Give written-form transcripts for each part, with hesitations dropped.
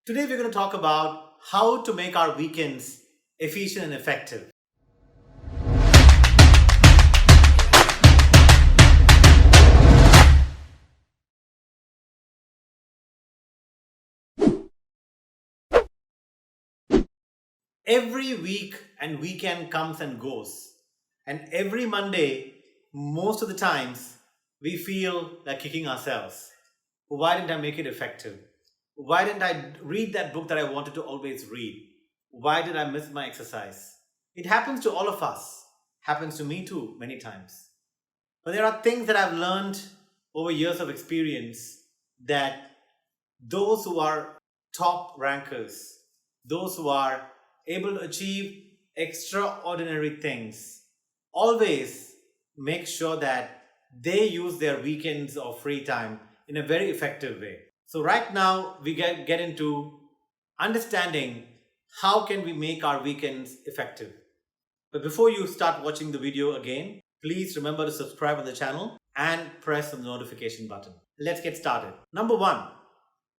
Today we're going to talk about how to make our weekends efficient and effective. Every week and weekend comes and goes. And every Monday, most of the times, we feel like kicking ourselves. Why didn't I make it effective? Why didn't I read that book that I wanted to always read? Why did I miss my exercise? It happens to all of us. Happens to me too, many times. But there are things that I've learned over years of experience that those who are top rankers, those who are able to achieve extraordinary things, always make sure that they use their weekends or free time in a very effective way. So right now we get into understanding how can we make our weekends effective. But before you start watching the video again, please remember to subscribe on the channel and press the notification button. Let's get started. Number one,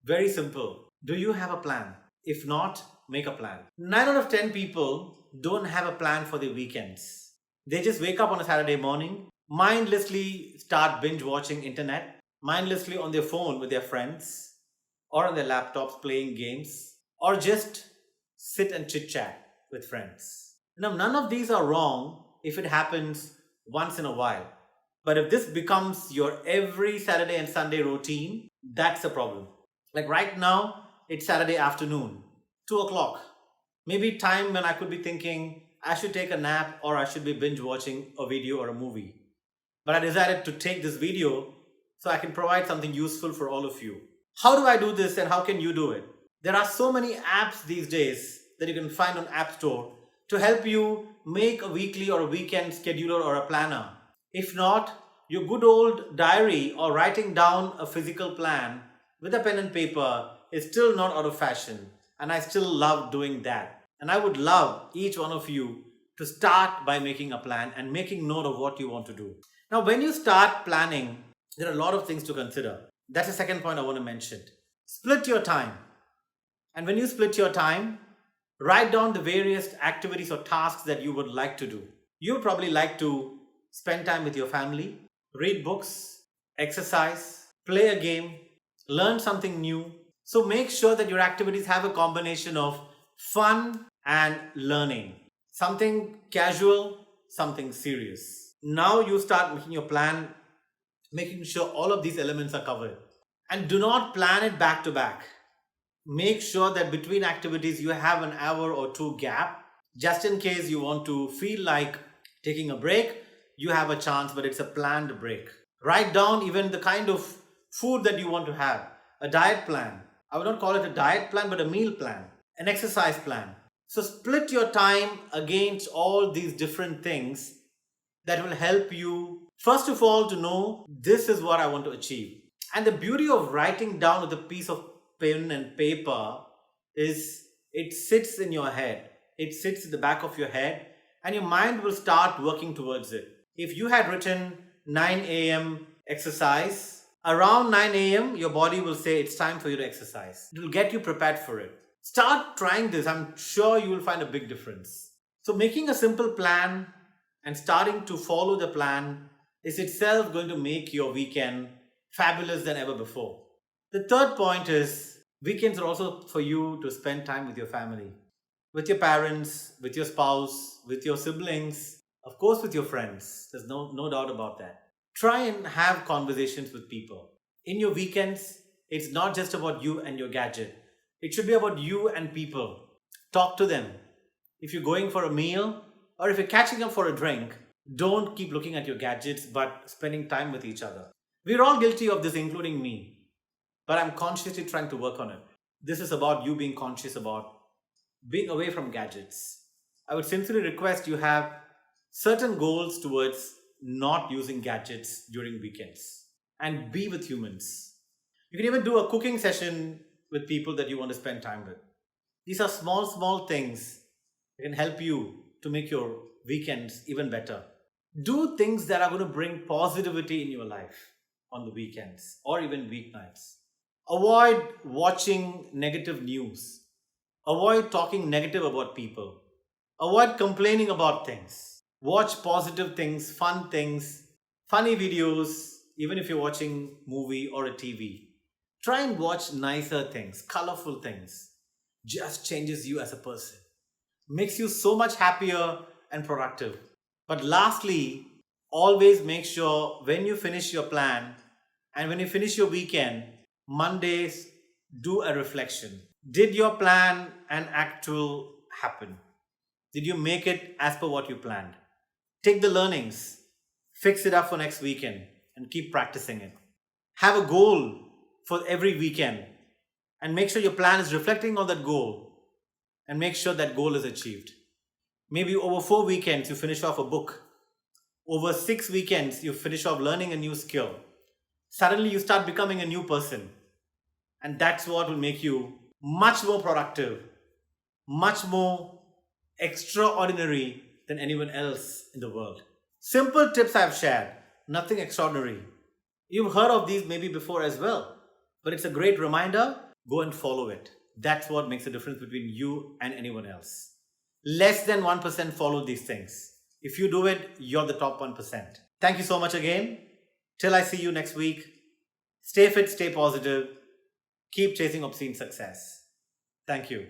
very simple. Do you have a plan? If not, make a plan. 9 out of 10 people don't have a plan for their weekends. They just wake up on a Saturday morning, mindlessly start binge watching internet, mindlessly on their phone with their friends, or on their laptops playing games, or just sit and chit chat with friends. Now, none of these are wrong if it happens once in a while. But if this becomes your every Saturday and Sunday routine, that's a problem. Like right now, it's Saturday afternoon, 2 o'clock. Maybe time when I could be thinking I should take a nap or I should be binge watching a video or a movie. But I decided to take this video so I can provide something useful for all of you. How do I do this and how can you do it? There are so many apps these days that you can find on App Store to help you make a weekly or a weekend scheduler or a planner. If not, your good old diary or writing down a physical plan with a pen and paper is still not out of fashion. And I still love doing that. And I would love each one of you to start by making a plan and making note of what you want to do. Now, when you start planning, there are a lot of things to consider. That's the second point I want to mention. Split your time. And when you split your time, write down the various activities or tasks that you would like to do. You would probably like to spend time with your family, read books, exercise, play a game, learn something new. So make sure that your activities have a combination of fun and learning. Something casual, something serious. Now you start making your plan, making sure all of these elements are covered. And do not plan it back to back. Make sure that between activities you have an hour or two gap. Just in case you want to feel like taking a break, you have a chance, but it's a planned break. Write down even the kind of food that you want to have. A diet plan. I would not call it a diet plan, but a meal plan. An exercise plan. So split your time against all these different things that will help you, first of all, to know this is what I want to achieve. And the beauty of writing down with a piece of pen and paper is it sits in your head. It sits in the back of your head and your mind will start working towards it. If you had written 9 a.m. exercise, around 9 a.m. your body will say it's time for you to exercise. It will get you prepared for it. Start trying this. I'm sure you will find a big difference. So making a simple plan and starting to follow the plan is itself going to make your weekend fabulous than ever before. The third point is weekends are also for you to spend time with your family, with your parents, with your spouse, with your siblings, of course with your friends. There's no doubt about that. Try and have conversations with people. In your weekends, it's not just about you and your gadget. It should be about you and people. Talk to them. If you're going for a meal or if you're catching up for a drink, don't keep looking at your gadgets but spending time with each other. We're all guilty of this, including me. But I'm consciously trying to work on it. This is about you being conscious about being away from gadgets. I would sincerely request you have certain goals towards not using gadgets during weekends and be with humans. You can even do a cooking session with people that you want to spend time with. These are small things that can help you to make your weekends even better. Do things that are going to bring positivity in your life on the weekends or even weeknights. Avoid watching negative news. Avoid talking negative about people. Avoid complaining about things. Watch positive things, funny videos, even if you're watching movie or a TV. Try and watch nicer things, colorful things. Just changes you as a person. Makes you so much happier and productive. But lastly, always make sure when you finish your plan and when you finish your weekend, Mondays, do a reflection. Did your plan and actual happen? Did you make it as per what you planned? Take the learnings, fix it up for next weekend, and keep practicing it. Have a goal for every weekend and make sure your plan is reflecting on that goal and make sure that goal is achieved. Maybe over 4 weekends, you finish off a book. Over 6 weekends, you finish off learning a new skill. Suddenly, you start becoming a new person. And that's what will make you much more productive, much more extraordinary than anyone else in the world. Simple tips I've shared, nothing extraordinary. You've heard of these maybe before as well, but it's a great reminder. Go and follow it. That's what makes a difference between you and anyone else. Less than 1% follow these things. If you do it, you're the top 1%. Thank you so much again. Till I see you next week. Stay fit, stay positive. Keep chasing obscene success. Thank you.